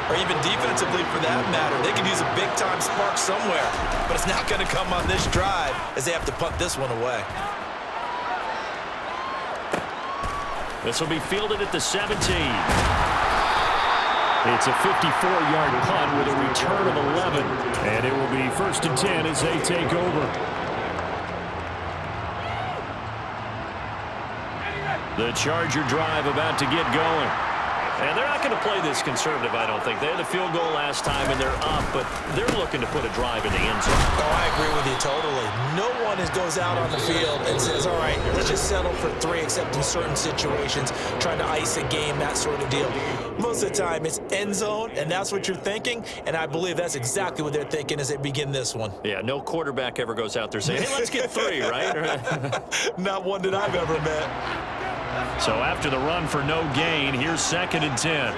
or even defensively for that matter. They could use a big-time spark somewhere, but it's not going to come on this drive as they have to punt this one away. This will be fielded at the 17. It's a 54-yard punt with a return of 11. And it will be 1st and 10 as they take over. The Charger drive about to get going. And they're not going to play this conservative, I don't think. They had a field goal last time, and they're up, but they're looking to put a drive in the end zone. Oh, I agree with you totally. No one goes out on the field and says, all right, let's just settle for 3, except in certain situations, trying to ice a game, that sort of deal. Most of the time, it's end zone, and that's what you're thinking, and I believe that's exactly what they're thinking as they begin this one. Yeah, no quarterback ever goes out there saying, hey, let's get 3, right? Not one that I've ever met. So after the run for no gain, here's 2nd and 10.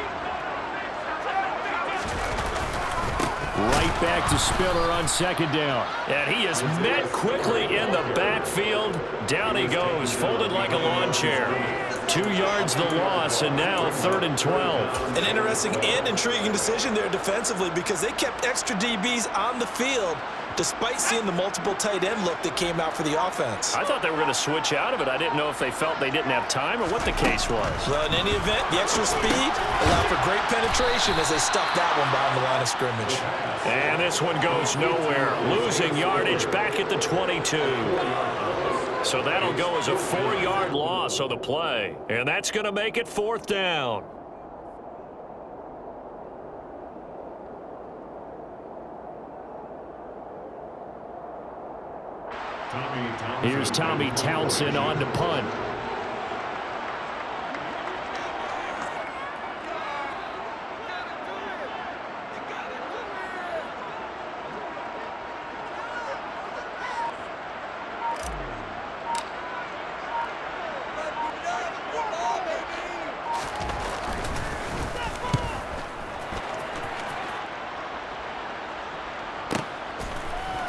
Right back to Spiller on 2nd down. And he is met quickly in the backfield. Down he goes, folded like a lawn chair. 2 yards the loss, and now 3rd and 12. An interesting and intriguing decision there defensively because they kept extra DBs on the field despite seeing the multiple tight end look that came out for the offense. I thought they were going to switch out of it. I didn't know if they felt they didn't have time or what the case was. Well, in any event, the extra speed allowed for great penetration as they stuffed that one behind the line of scrimmage. And this one goes nowhere. Losing yardage back at the 22. So that'll go as a 4-yard loss on the play. And that's going to make it 4th down. Here's Tommy Townsend on to punt.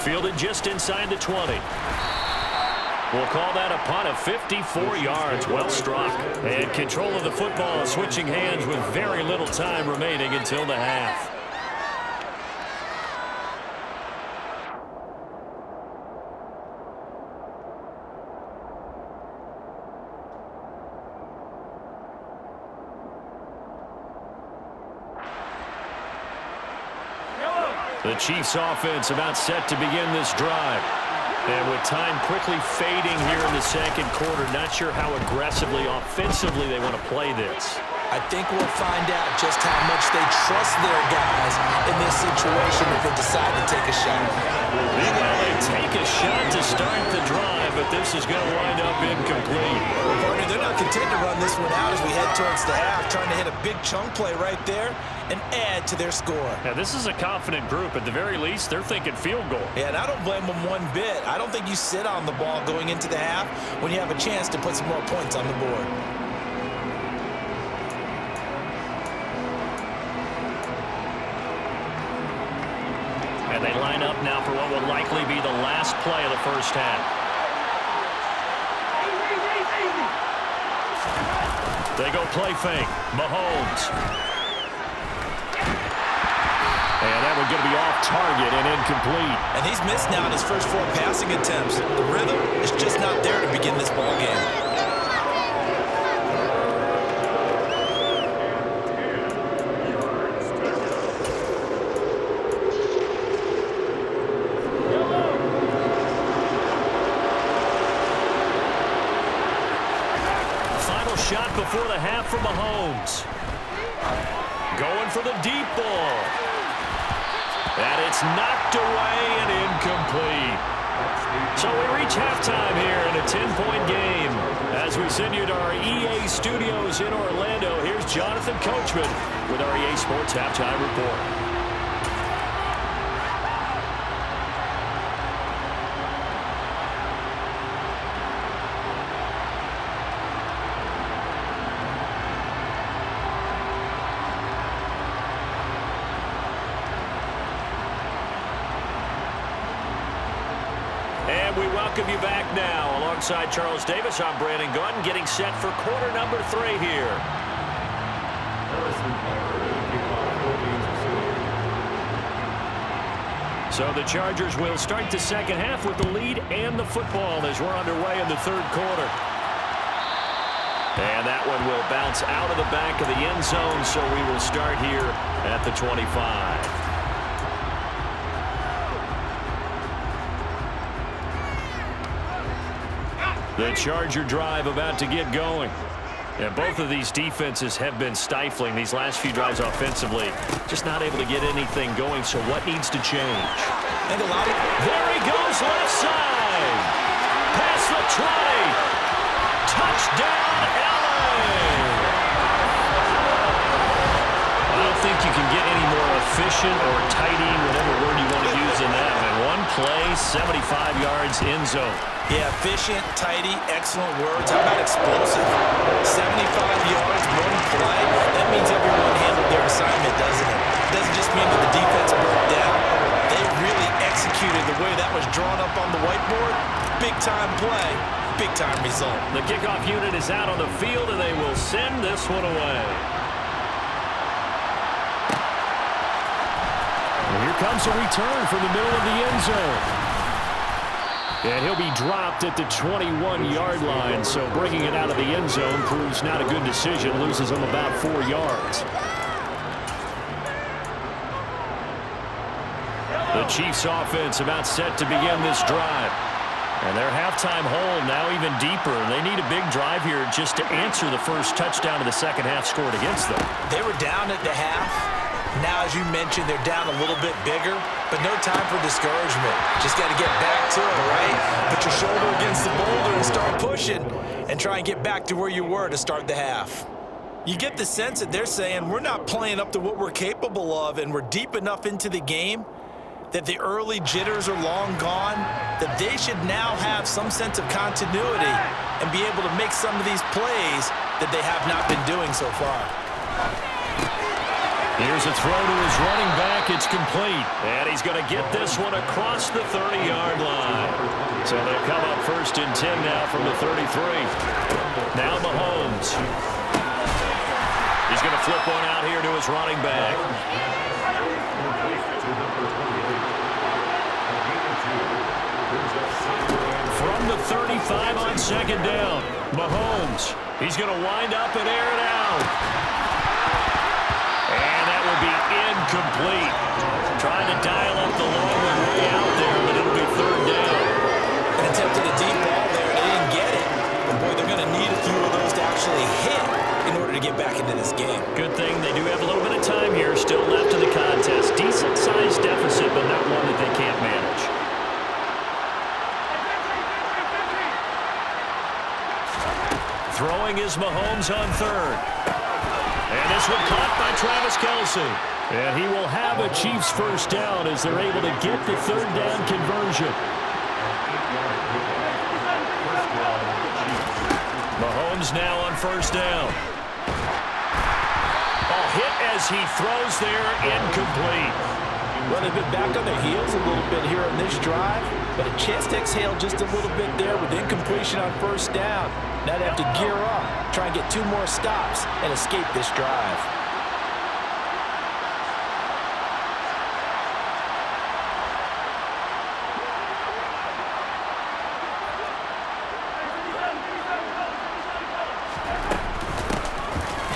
Fielded just inside the 20. We'll call that a punt of 54 yards. Well struck. And control of the football switching hands with very little time remaining until the half. The Chiefs offense about set to begin this drive. And with time quickly fading here in the 2nd quarter, not sure how aggressively, offensively they want to play this. I think we'll find out just how much they trust their guys in this situation if they decide to take a shot. Meanwhile, they take a shot to start the drive, but this is going to wind up incomplete. Well, partner, they're not content to run this one out as we head towards the half, trying to hit a big chunk play right there and add to their score. Yeah, this is a confident group. At the very least, they're thinking field goal. Yeah, and I don't blame them one bit. I don't think you sit on the ball going into the half when you have a chance to put some more points on the board. And they line up now for what will likely be the last play of the first half. They go play fake. Mahomes. And that one going to be off target and incomplete. And he's missed now in his first 4 passing attempts. The rhythm is just not there to begin this ball game. Final shot before the half for Mahomes. Going for the deep ball. And it's knocked away and incomplete. So we reach halftime here in a 10-point game. As we send you to our EA studios in Orlando, here's Jonathan Coachman with our EA Sports Halftime Report. And we welcome you back now. Alongside Charles Davis, I'm Brandon Gordon, getting set for quarter number 3 here. So the Chargers will start the second half with the lead and the football as we're underway in the third quarter. And that one will bounce out of the back of the end zone, so we will start here at the 25. The Charger drive about to get going. And both of these defenses have been stifling these last few drives offensively. Just not able to get anything going, so what needs to change? And there he goes, left side. Past the 20. Touchdown, LA! I don't think you can get any more efficient or tidy, whatever word you want to use in that. And one play, 75 yards, end zone. Yeah, efficient, tidy, excellent words. How about explosive? 75 yards, one play. That means everyone handled their assignment, doesn't it? It doesn't just mean that the defense broke down. They really executed the way that was drawn up on the whiteboard. Big-time play, big-time result. The kickoff unit is out on the field, and they will send this one away. And here comes a return from the middle of the end zone. And he'll be dropped at the 21-yard line, so bringing it out of the end zone proves not a good decision. Loses him about 4 yards. The Chiefs offense about set to begin this drive. And their halftime hole now even deeper. They need a big drive here just to answer the first touchdown of the second half scored against them. They were down at the half. Now, as you mentioned, they're down a little bit bigger, but no time for discouragement. Just got to get back to it, right? Put your shoulder against the boulder and start pushing and try and get back to where you were to start the half. You get the sense that they're saying we're not playing up to what we're capable of, and we're deep enough into the game that the early jitters are long gone, that they should now have some sense of continuity and be able to make some of these plays that they have not been doing so far. Here's a throw to his running back. It's complete. And he's going to get this one across the 30-yard line. So they'll come up 1st and 10 now from the 33. Now Mahomes. He's going to flip one out here to his running back. From the 35 on 2nd down, Mahomes. He's going to wind up and air it out. And that will be incomplete. Trying to dial up the long one way out there, but it'll be 3rd down. An attempt at a deep ball there. They didn't get it. But, boy, they're going to need a few of those to actually hit in order to get back into this game. Good thing they do have a little bit of time here still left in the contest. Decent-sized deficit, but not one that they can't manage. Throwing is Mahomes on 3rd. And this one caught by Travis Kelce. And he will have a Chiefs first down as they're able to get the 3rd down conversion. Mahomes now on 1st down. Ball hit as he throws there, incomplete. Well, they've been back on their heels a little bit here on this drive, but a chance to exhale just a little bit there with incompletion on 1st down. Now they have to gear up, try and get 2 more stops, and escape this drive.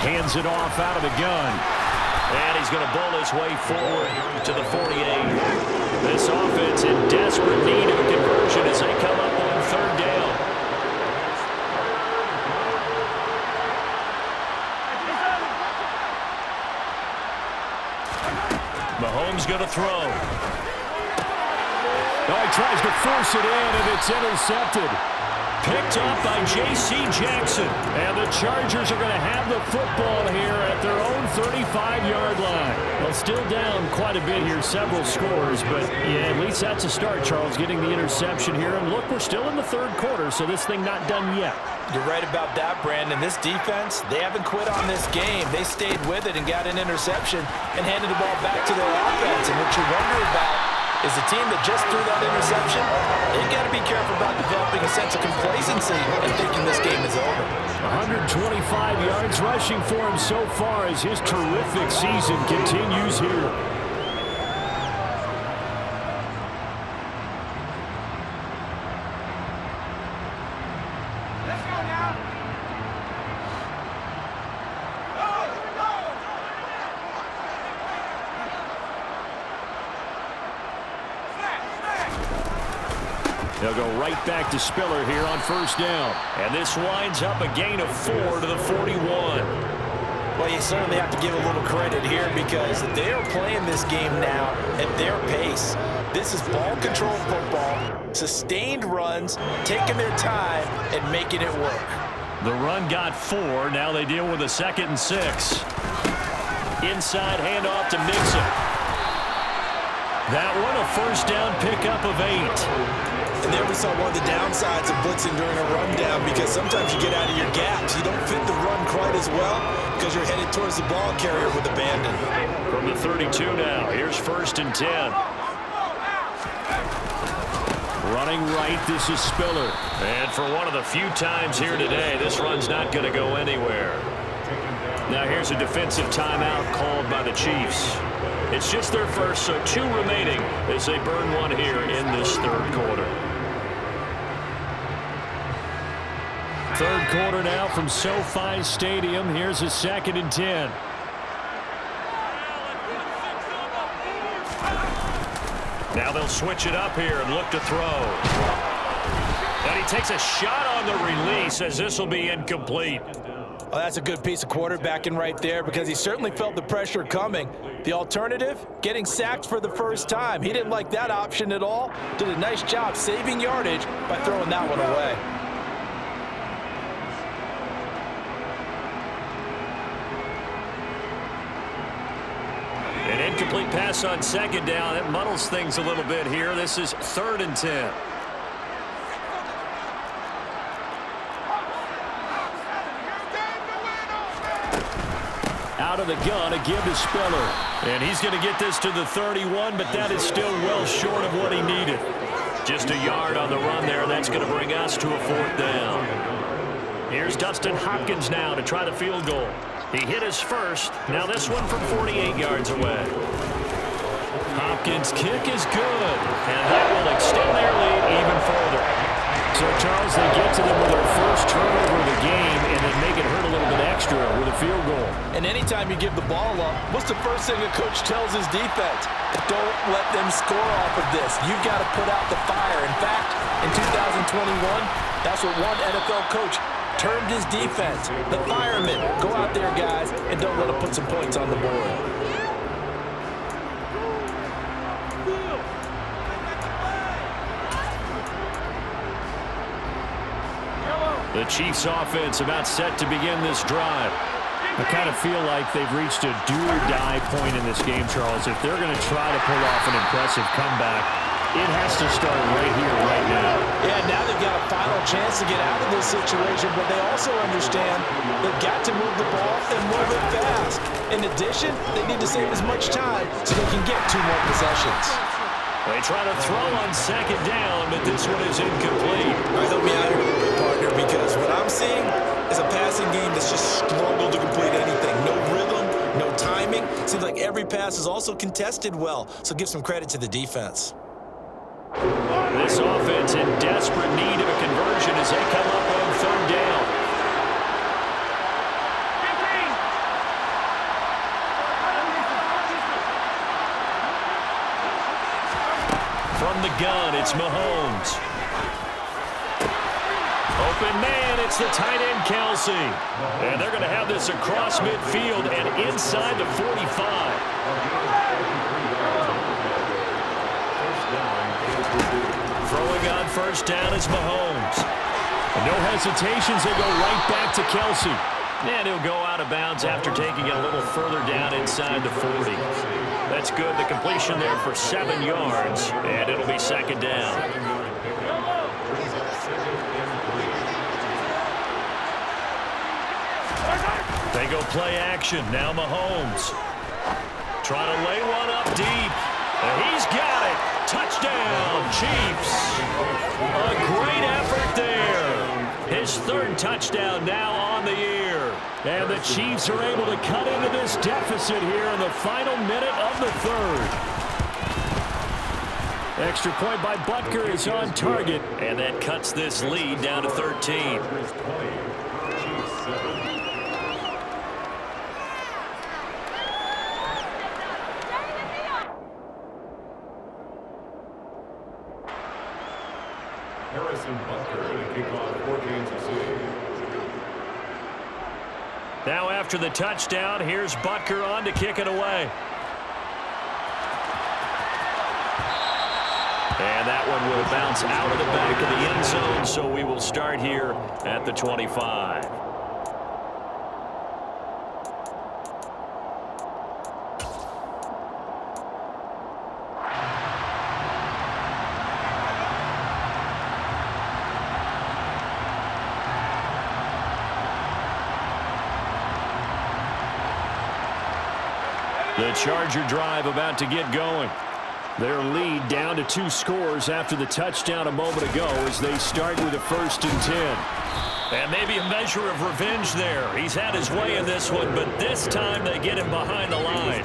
Hands it off out of the gun. And he's going to bowl his way forward to the 48. This offense in desperate need of a conversion as they come up on 3rd down. Mahomes going to throw. Oh, he tries to force it in, and it's intercepted. Picked up by J.C. Jackson. And the Chargers are going to have the football here at their own 35-yard line. Well, still down quite a bit here, several scores. But, yeah, at least that's a start, Charles, getting the interception here. And, look, we're still in the 3rd quarter, so this thing not done yet. You're right about that, Brandon. This defense, they haven't quit on this game. They stayed with it and got an interception and handed the ball back to their offense. And what you wonder about is the team that just threw that interception, they've got to be careful about developing a sense of complacency and thinking this game is over. 125 yards rushing for him so far as his terrific season continues here. They'll go right back to Spiller here on first down. And this winds up a gain of 4 to the 41. Well, you certainly have to give a little credit here because they are playing this game now at their pace. This is ball control football, sustained runs, taking their time and making it work. The run got 4. Now they deal with a 2nd and 6. Inside handoff to Mixon. That one a first down pickup of 8. And there we saw one of the downsides of blitzing during a rundown because sometimes you get out of your gaps. You don't fit the run quite as well because you're headed towards the ball carrier with abandon. From the 32 now, here's 1st and 10. Running right, this is Spiller. And for one of the few times here today, this run's not going to go anywhere. Now here's a defensive timeout called by the Chiefs. It's just their first, so 2 remaining as they burn one here in this 3rd quarter. 3rd quarter now from SoFi Stadium. Here's a 2nd and 10. Now they'll switch it up here and look to throw. And he takes a shot on the release as this will be incomplete. Well, that's a good piece of quarterbacking right there because he certainly felt the pressure coming. The alternative, getting sacked for the first time. He didn't like that option at all. Did a nice job saving yardage by throwing that one away. An incomplete pass on 2nd down. That muddles things a little bit here. This is 3rd and 10. Out of the gun, a give to Spiller. And he's going to get this to the 31, but that is still well short of what he needed. Just a yard on the run there. That's going to bring us to a 4th down. Here's Dustin Hopkins now to try the field goal. He hit his first. Now this one from 48 yards away. Hopkins' kick is good, and that will extend their lead even further. So, Charles, they get to them with their first turnover of the game and then make it hurt a little bit extra with a field goal. And anytime you give the ball up, what's the first thing a coach tells his defense? Don't let them score off of this. You've got to put out the fire. In fact, in 2021, that's what one NFL coach termed his defense. The firemen. Go out there, guys, and don't let them put some points on the board. The Chiefs offense about set to begin this drive. I kind of feel like they've reached a do-or-die point in this game, Charles. If they're going to try to pull off an impressive comeback, it has to start right here, right now. Yeah, now they've got a final chance to get out of this situation, but they also understand they've got to move the ball and move it fast. In addition, they need to save as much time so they can get 2 more possessions. They try to throw on 2nd down, but this one is incomplete. All right, help me out here a little bit, partner, because what I'm seeing is a passing game that's just struggled to complete anything. No rhythm, no timing. Seems like every pass is also contested well, so give some credit to the defense. This offense in desperate need of a conversion as they come up on 3rd down. From the gun, it's Mahomes. Open man, it's the tight end, Kelsey. And they're going to have this across midfield and inside the 45. Throwing on 1st down is Mahomes. And no hesitations, they go right back to Kelsey. And he'll go out of bounds after taking it a little further down inside the 40. That's good. The completion there for 7 yards, and it'll be 2nd down. They go play action. Now Mahomes. Trying to lay one up deep. And he's got it. Touchdown, Chiefs. A great effort there. His 3rd touchdown now on the year. And the Chiefs are able to cut into this deficit here in the final minute of the 3rd. Extra point by Butker is on target, and that cuts this lead down to 13. Now after the touchdown, here's Butker on to kick it away. And that one will bounce out of the back of the end zone, so we will start here at the 25. The Charger drive about to get going. Their lead down to 2 scores after the touchdown a moment ago as they start with a 1st and 10. And maybe a measure of revenge there. He's had his way in this one, but this time they get him behind the line.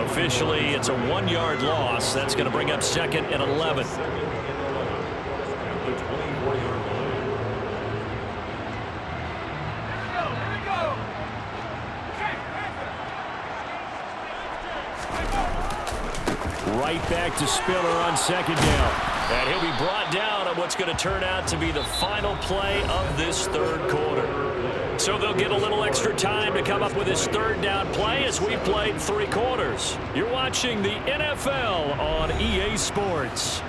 Officially, it's a 1-yard loss. That's going to bring up 2nd and 11. Right back to Spiller on 2nd down. And he'll be brought down on what's going to turn out to be the final play of this 3rd quarter. So they'll get a little extra time to come up with this 3rd down play as we played 3 quarters. You're watching the NFL on EA Sports.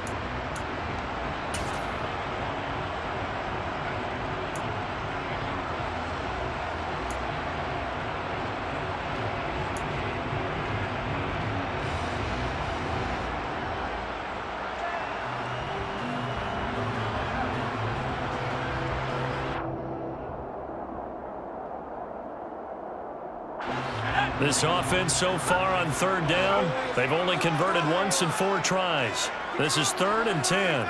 This offense so far on 3rd down, they've only converted once in 4 tries. This is 3rd and 10.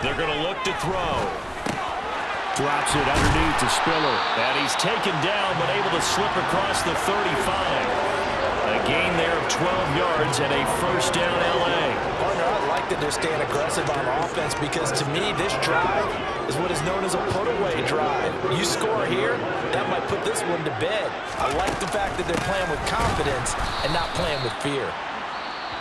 They're going to look to throw. Drops it underneath to Spiller. And he's taken down but able to slip across the 35. A gain there of 12 yards and a 1st down L.A. Partner, I like that they're staying aggressive on offense because to me this drive is what is known as a put-away drive. You score here, that might put this one to bed. I like the fact that they're playing with confidence and not playing with fear.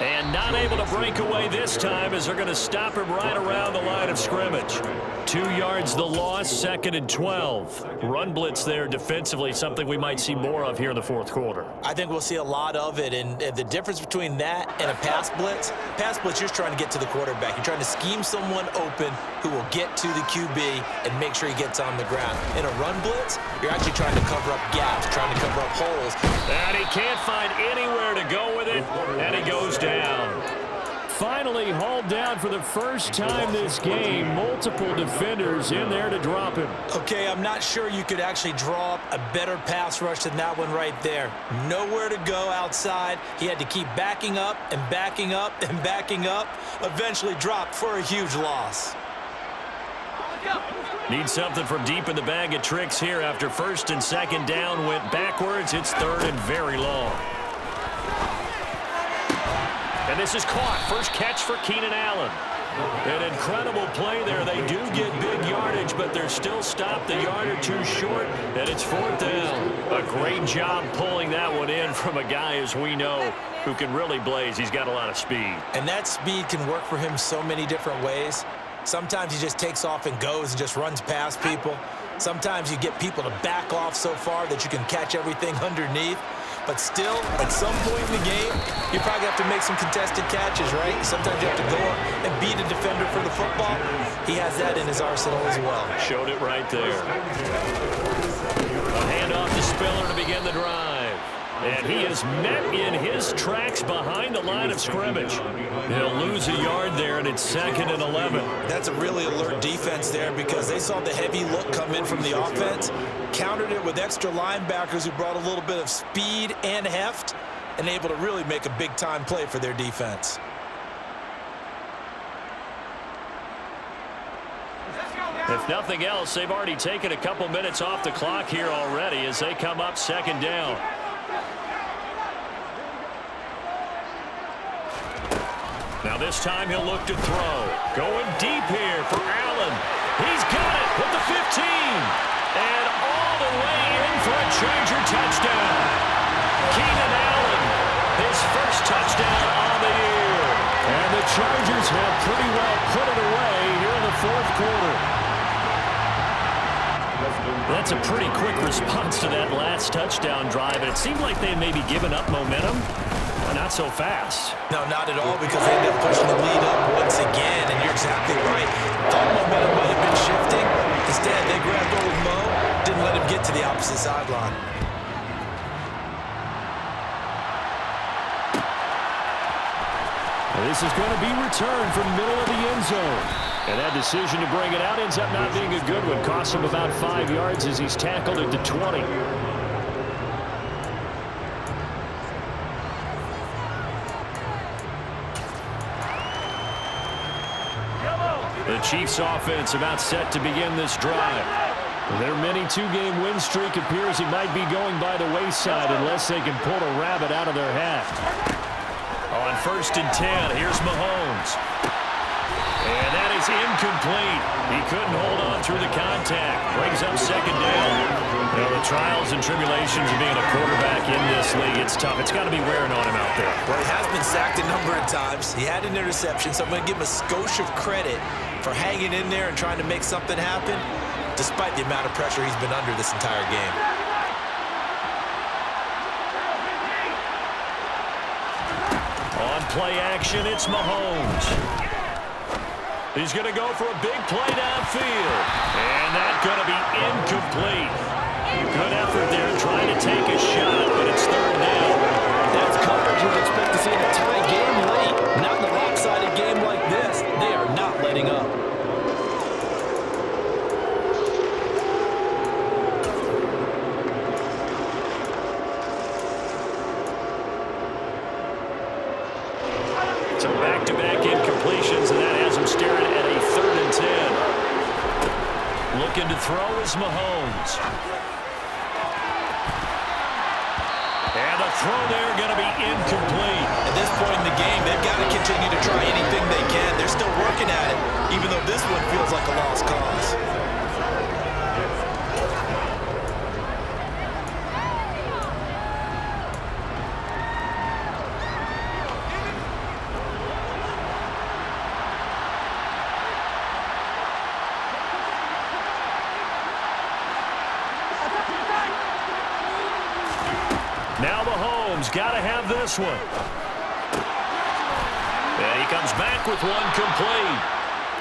And not able to break away this time as they're going to stop him right around the line of scrimmage. 2 yards the loss, 2nd and 12. Run blitz there defensively, something we might see more of here in the 4th quarter. I think we'll see a lot of it, and the difference between that and a pass blitz, you're just trying to get to the quarterback. You're trying to scheme someone open who will get to the QB and make sure he gets on the ground. In a run blitz, you're actually trying to cover up gaps, trying to cover up holes. And he can't find anywhere to go with it, and he goes down. Finally hauled down for the first time this game. Multiple defenders in there to drop him. Okay, I'm not sure you could actually draw up a better pass rush than that one right there. Nowhere to go outside. He had to keep backing up and backing up and backing up. Eventually dropped for a huge loss. Need something from deep in the bag of tricks here after 1st and 2nd down went backwards. It's 3rd and very long. And this is caught. First catch for Keenan Allen. An incredible play there. They do get big yardage, but they're still stopped a yard or 2 short, and it's 4th down. A great job pulling that one in from a guy, as we know, who can really blaze. He's got a lot of speed. And that speed can work for him so many different ways. Sometimes he just takes off and goes and just runs past people. Sometimes you get people to back off so far that you can catch everything underneath. But still, at some point in the game, you probably have to make some contested catches, right? Sometimes you have to go up and beat a defender for the football. He has that in his arsenal as well. Showed it right there. A handoff to Spiller to begin the drive. And he is met in his tracks behind the line of scrimmage. He'll lose a yard there, and it's 2nd and 11. That's a really alert defense there because they saw the heavy look come in from the offense, countered it with extra linebackers who brought a little bit of speed and heft, and able to really make a big-time play for their defense. If nothing else, they've already taken a couple minutes off the clock here already as they come up second down. Now this time he'll look to throw. Going deep here for Allen. He's got it with the 15. And all the way in for a Charger touchdown. Keenan Allen, his first touchdown on the year. And the Chargers have pretty well put it away here in the fourth quarter. That's a pretty quick response to that last touchdown drive. And it seemed like they may be giving up momentum. Not so fast. No, not at all, because they ended up pushing the lead up once again, and you're exactly right. Thought momentum might have been shifting. Instead, they grabbed old Mo, didn't let him get to the opposite sideline. This is going to be returned from middle of the end zone. And that decision to bring it out ends up not being a good one. Cost him about 5 yards as he's tackled at the 20. The Chiefs offense about set to begin this drive. Their mini two-game win streak appears it might be going by the wayside unless they can pull a rabbit out of their hat. On 1st and 10, here's Mahomes. And that is incomplete. He couldn't hold on through the contact. Brings up second down. You know, the trials and tribulations of being a quarterback in this league, it's tough. It's got to be wearing on him out there. Well, he has been sacked a number of times. He had an interception, so I'm going to give him a skosh of credit for hanging in there and trying to make something happen, despite the amount of pressure he's been under this entire game. On play action, it's Mahomes. He's going to go for a big play downfield. And that's going to be incomplete. Good effort there trying to take a shot, but it's third down. That's coverage you'd expect to see in a tie game late. Not in a lopsided game like this. They are not letting up. So back-to-back incompletions, and that has him staring at a 3rd and 10. Looking to throw is Mahomes. And the throw there going to be incomplete. At this point in the game, they've got to continue to try anything they can. They're still working at it, even though this one feels like a lost cause. Now Mahomes got to have this one. And he comes back with one complete.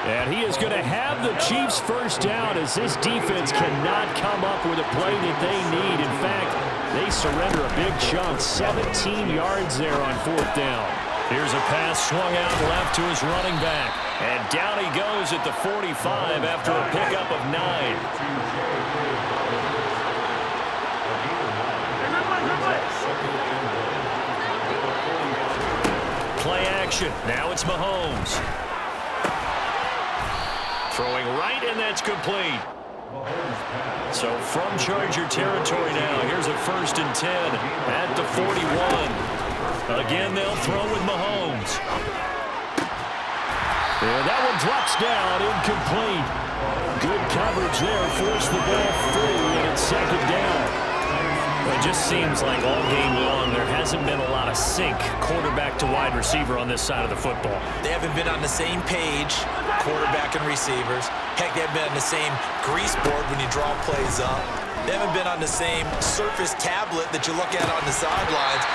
And he is going to have the Chiefs first down as this defense cannot come up with a play that they need. In fact, they surrender a big chunk, 17 yards there on 4th down. Here's a pass swung out left to his running back. And down he goes at the 45 after a pickup of 9. Play action. Now it's Mahomes. Throwing right, and that's complete. So from Charger territory now, here's a 1st and 10 at the 41. Again, they'll throw with Mahomes. And that one drops down, incomplete. Good coverage there, forced the ball free, and it's 2nd down. It just seems like all game long there hasn't been a lot of sync quarterback to wide receiver on this side of the football. They haven't been on the same page, quarterback and receivers. Heck, they haven't been on the same grease board when you draw plays up. They haven't been on the same surface tablet that you look at on the sidelines.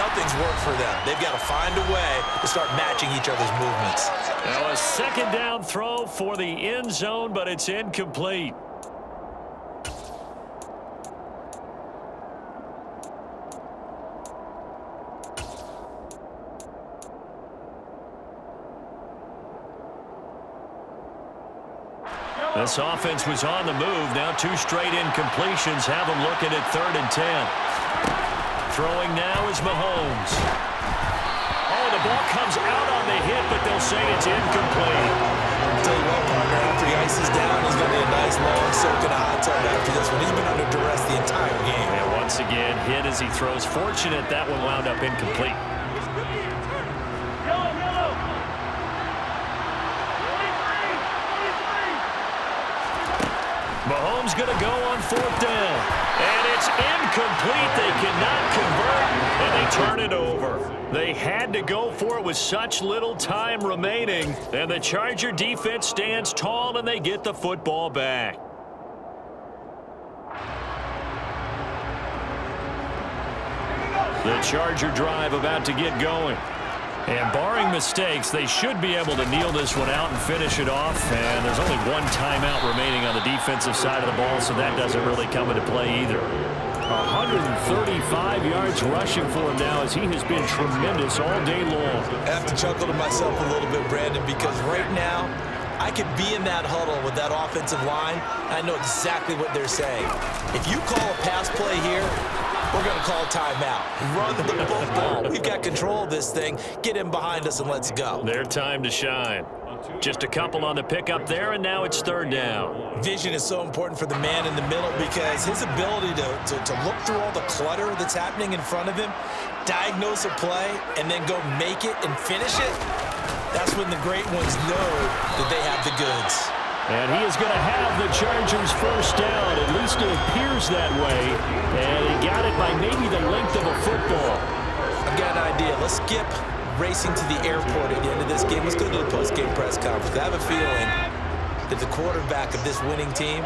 Nothing's worked for them. They've got to find a way to start matching each other's movements. Now a 2nd down throw for the end zone, but it's incomplete. This offense was on the move. Now 2 straight incompletions have them looking at 3rd and 10. Throwing now is Mahomes. Oh, the ball comes out on the hit, but they'll say it's incomplete. I'll tell you what, partner, after you ices down. He's going to be a nice, long soak in a hot tub after this one. He's been under duress the entire game. And once again, hit as he throws. Fortunate that one wound up incomplete. Mahomes going to go on 4th down. And it's incomplete. They cannot convert, and they turn it over. They had to go for it with such little time remaining. And the Charger defense stands tall, and they get the football back. The Charger drive about to get going. And barring mistakes, they should be able to kneel this one out and finish it off. And there's only one timeout remaining on the defensive side of the ball, so that doesn't really come into play either. 135 yards rushing for him now as he has been tremendous all day long. I have to chuckle to myself a little bit, Brandon, because right now I could be in that huddle with that offensive line. I know exactly what they're saying. If you call a pass play here, we're going to call timeout. Run the football. We've got control of this thing. Get in behind us and let's go. Their time to shine. Just a couple on the pickup there, and now it's 3rd down. Vision is so important for the man in the middle because his ability to look through all the clutter that's happening in front of him, diagnose a play, and then go make it and finish it, that's when the great ones know that they have the goods. And he is going to have the Chargers 1st down. At least it appears that way. And he got it by maybe the length of a football. I've got an idea. Let's skip racing to the airport at the end of this game. Let's go to the post-game press conference. I have a feeling that the quarterback of this winning team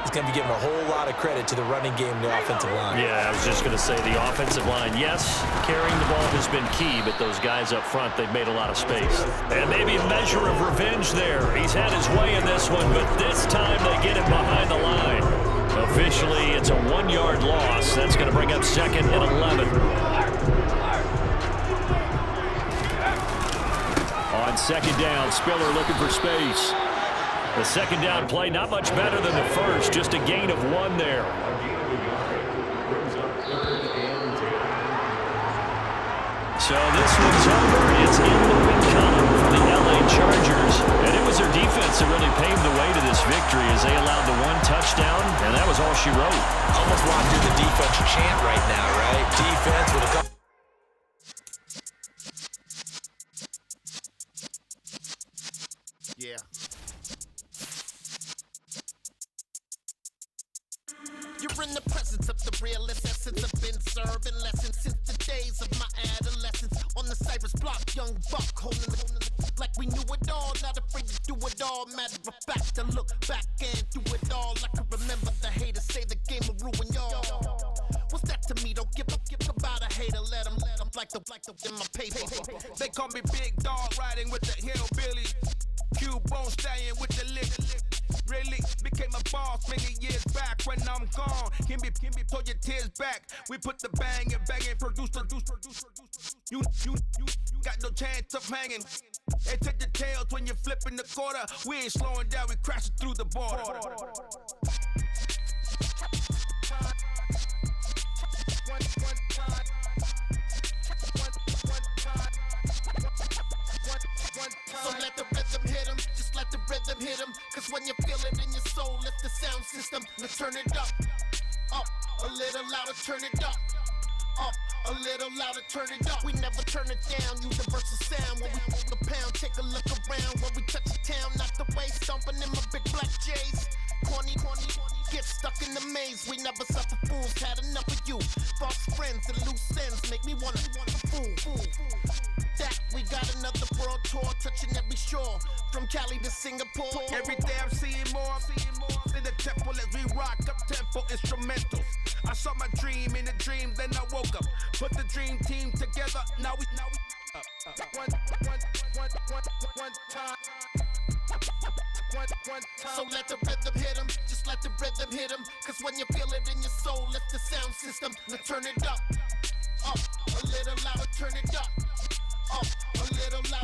is going to be giving a whole lot of credit to the running game and the offensive line. Yeah, I was just going to say the offensive line, yes, carrying the ball has been key, but those guys up front, they've made a lot of space. And maybe a measure of revenge there. He's had his way in this one, but this time they get him behind the line. Officially, it's a 1-yard loss. That's going to bring up 2nd and 11. On 2nd down, Spiller looking for space. The 2nd down play, not much better than the first, just a gain of 1 there. So this one's over. It's in the win column for the LA Chargers. And it was their defense that really paved the way to this victory as they allowed the 1 touchdown, and that was all she wrote. Almost want to do the defense chant right now, right? Defense with a couple. Yeah. You're in the presence of the realest essence. I've been serving lessons since the days of my adolescence. On the Cypress block, young buck holding the like we knew it all. Not afraid to do it all. Matter of fact, to look back and do it all. I can remember the haters say the game will ruin y'all. What's that to me? Don't give about a hater. Let them like the in my paper. They call me Big Dog, riding with the hillbilly. Cubone staying with the lick. Really became a boss many years back. When I'm gone, can be pull your tears back. We put the bang and produce. You got no chance of hanging. They take the tails when you're flipping the quarter. We ain't slowing down, we crashing through the border. So let the rhythm hit him, just let the rhythm hit him. Cause when you feel it in your soul, lift the sound system. Now turn it up, a little louder, turn it up, a little louder, turn it up. We never turn it down, universal sound. When we move the pound, take a look around. When we touch the town, not the way, stomping in my big black J's. Corny, get stuck in the maze. We never suffer fools, had enough of you. False friends and loose ends make me wanna fool. That we got another world tour, touching every shore, from Cali to Singapore. Every day I'm seeing more in the temple as we rock up tempo instrumentals. I saw my dream in a dream, then I woke up. Put the dream team together. Now we one time. So let the rhythm hit him, just let the rhythm hit him. Cause when you feel it in your soul, lift the sound system. Now turn it up, a little louder, turn it up, a little louder.